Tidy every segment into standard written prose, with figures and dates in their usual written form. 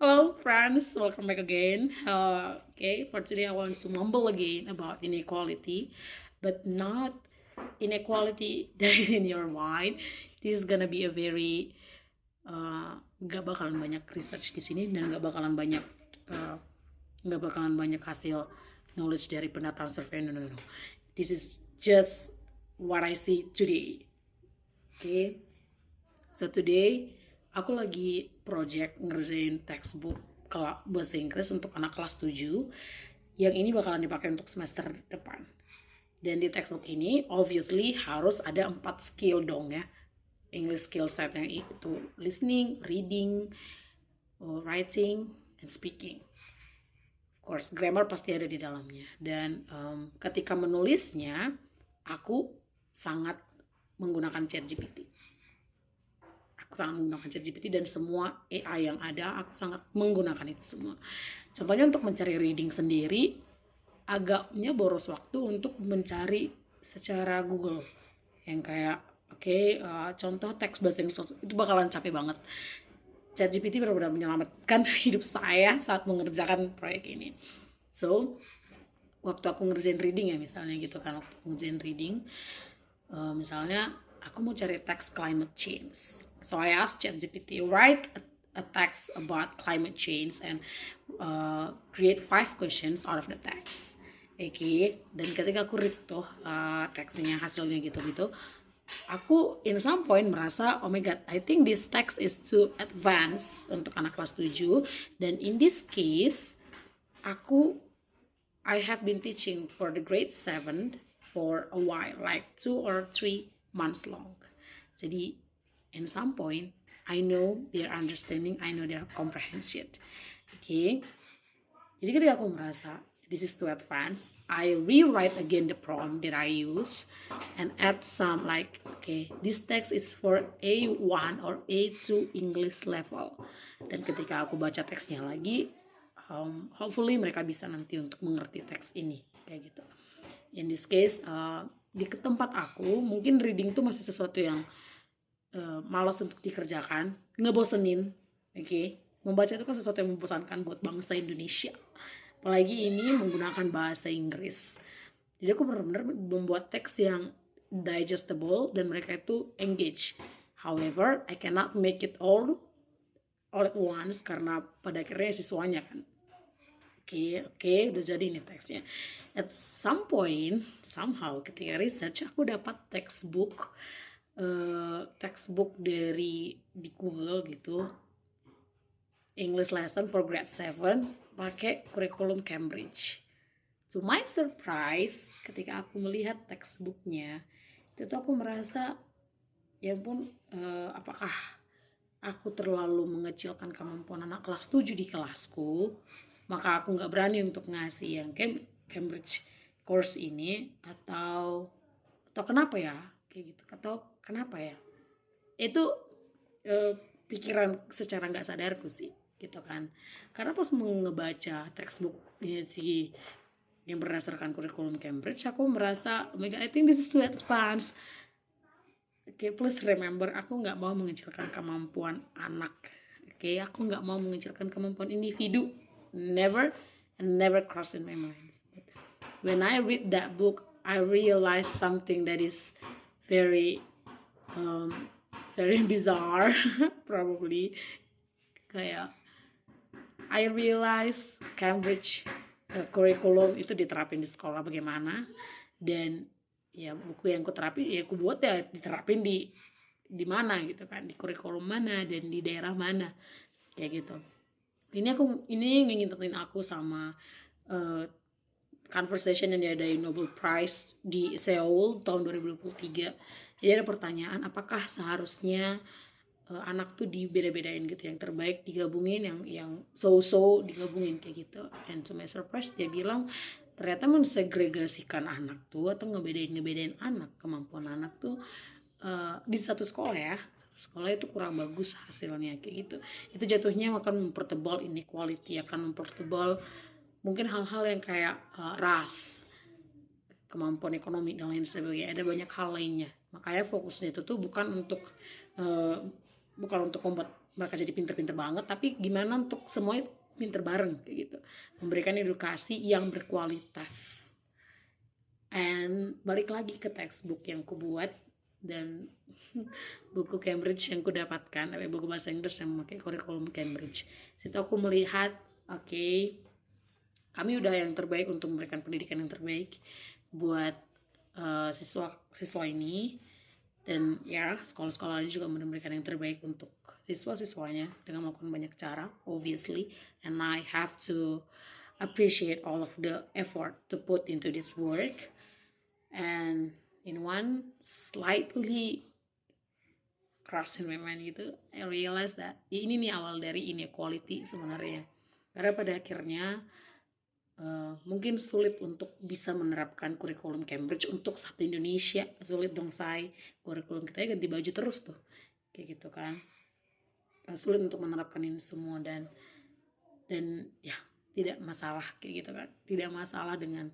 Hello, friends. Welcome back again. Okay, for today, I want to mumble again about inequality, but not inequality that in your mind. This is gonna be a very nggak bakalan banyak research di sini dan uh, nggak bakalan banyak hasil knowledge dari pendataan survei. No, no, no. This is just what I see today. Okay, so today aku lagi project ngerjain textbook bahasa Inggris untuk anak kelas 7 yang ini bakalan dipakai untuk semester depan. Dan di textbook ini obviously harus ada 4 skill dong ya. English skill set yang itu listening, reading, writing, and speaking. Of course, grammar pasti ada di dalamnya. Dan ketika menulisnya, aku sangat menggunakan ChatGPT. Aku sangat menggunakan ChatGPT dan semua AI yang ada, aku sangat menggunakan itu semua. Contohnya untuk mencari reading sendiri, agaknya boros waktu untuk mencari secara Google. Yang kayak, contoh teks bahasa Inggris itu bakalan capek banget. ChatGPT benar-benar menyelamatkan hidup saya saat mengerjakan proyek ini. So, waktu aku ngerjain reading ya misalnya gitu kan, waktu ngerjain reading, misalnya aku mau cari teks climate change. So I asked ChatGPT, write a text about climate change and create 5 questions out of the text. Oke, dan ketika aku read tuh teksnya hasilnya gitu-gitu, aku in some point merasa, oh my god, I think this text is too advanced untuk anak kelas 7. Dan in this case, I have been teaching for the grade 7 for a while, like 2 or 3 months long. Jadi in some point, I know their understanding, I know their comprehension. Okay. Jadi ketika aku merasa this is too advanced, I rewrite again the prompt that I use and add some like, okay, this text is for A1 or A2 English level. Dan ketika aku baca teksnya lagi, hopefully mereka bisa nanti untuk mengerti teks ini kayak gitu. In this case, di tempat aku mungkin reading tuh masih sesuatu yang malas untuk dikerjakan, ngebosenin, oke. Membaca itu kan sesuatu yang membosankan buat bangsa Indonesia. Apalagi ini menggunakan bahasa Inggris. Jadi aku benar-benar membuat teks yang digestible dan mereka itu engage. However, I cannot make it all at once karena pada akhirnya siswanya kan. Oke, udah jadi nih teksnya. At some point, somehow ketika research aku dapat textbook dari di Google gitu, English lesson for grade 7 pakai kurikulum Cambridge. To my surprise, ketika aku melihat textbooknya, itu tuh aku merasa, ya ampun, apakah aku terlalu mengecilkan kemampuan anak kelas 7 di kelasku, maka aku nggak berani untuk ngasih yang Cambridge course ini, atau kenapa ya, kayak gitu, atau kenapa ya, itu pikiran secara nggak sadarku sih gitu kan. Karena pas ngebaca textbooknya si yang berdasarkan kurikulum Cambridge, aku merasa, oh my god, I think this is too advanced. Okay, please remember, aku nggak mau mengecilkan kemampuan anak. Okay, aku nggak mau mengecilkan kemampuan individu. Never and never cross in my mind. When I read that book, I realized something that is very very bizarre, probably. Kayak I realize Cambridge curriculum itu diterapin di sekolah bagaimana, dan ya buku yang aku terapin ya aku buat ya diterapin di mana gitu kan, di kurikulum mana dan di daerah mana kayak gitu. Ini ngingetin aku sama conversation yang diadain Nobel Prize di Seoul tahun 2023. Jadi ada pertanyaan, apakah seharusnya anak tuh dibeda-bedain gitu, yang terbaik digabungin, yang so-so digabungin kayak gitu. And to my surprise, dia bilang ternyata mensegregasikan anak tuh atau ngebedain anak, kemampuan anak tuh di satu sekolah ya, satu sekolah itu kurang bagus hasilnya kayak gitu. Itu jatuhnya akan mempertebal inequality, akan mempertebal mungkin hal-hal yang kayak ras, kemampuan ekonomi dan lain sebagainya. Ada banyak hal lainnya. Makanya fokusnya itu tuh bukan untuk membuat mereka jadi pinter-pinter banget, tapi gimana untuk semuanya pinter bareng kayak gitu, memberikan edukasi yang berkualitas. And balik lagi ke textbook yang ku buat dan buku Cambridge yang ku dapatkan, buku bahasa Inggris yang memakai kurikulum Cambridge. Situ aku melihat, oke, kami udah yang terbaik untuk memberikan pendidikan yang terbaik buat siswa ini, dan ya sekolah-sekolah lain juga memberikan yang terbaik untuk siswa-siswanya dengan melakukan banyak cara, obviously, and I have to appreciate all of the effort to put into this work. And in one slightly cross in my mind gitu, I realize that ini nih awal dari inequality sebenarnya, karena pada akhirnya mungkin sulit untuk bisa menerapkan kurikulum Cambridge untuk satu Indonesia. Sulit dong, say, kurikulum kita ganti baju terus tuh kayak gitu kan. Sulit untuk menerapkan ini semua, dan ya tidak masalah kayak gitu kan, tidak masalah dengan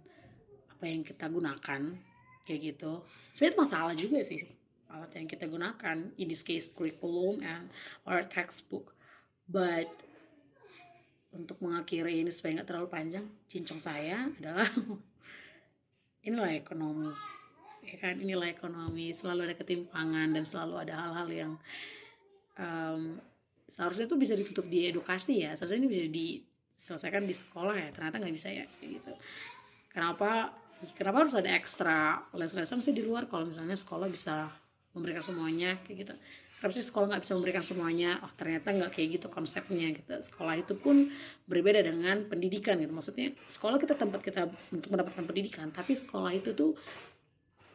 apa yang kita gunakan kayak gitu. Sebenarnya masalah juga sih alat yang kita gunakan, in this case curriculum and or textbook, but untuk mengakhiri ini supaya nggak terlalu panjang, cincong saya adalah inilah ekonomi, ya kan, inilah ekonomi, selalu ada ketimpangan dan selalu ada hal-hal yang seharusnya itu bisa ditutup di edukasi ya, seharusnya ini bisa diselesaikan di sekolah ya, ternyata nggak bisa ya kayak gitu. Kenapa harus ada ekstra les-lesan sih di luar kalau misalnya sekolah bisa memberikan semuanya kayak gitu? Kenapa sih sekolah nggak bisa memberikan semuanya? Oh, ternyata nggak kayak gitu konsepnya gitu. Sekolah itu pun berbeda dengan pendidikan gitu. Maksudnya sekolah kita tempat kita untuk mendapatkan pendidikan, tapi sekolah itu tuh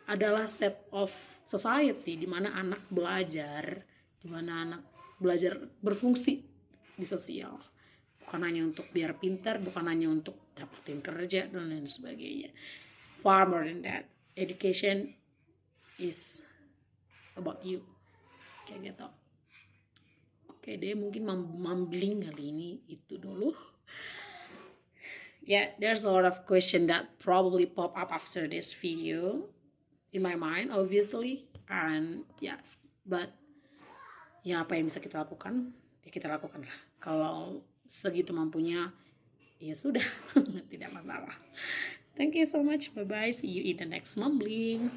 adalah set of society di mana anak belajar, berfungsi di sosial. Bukan hanya untuk biar pintar, bukan hanya untuk dapatin kerja dan lain sebagainya. Far more than that. Education is about you. Kayak gitu. Oke deh, mungkin mumbling kali ini itu dulu. Yeah, there's a lot of question that probably pop up after this video in my mind, obviously. And yes, but ya apa yang bisa kita lakukan, ya kita lakukan lah. Kalau segitu mampunya, ya sudah, tidak masalah. Thank you so much. Bye-bye. See you in the next mumbling.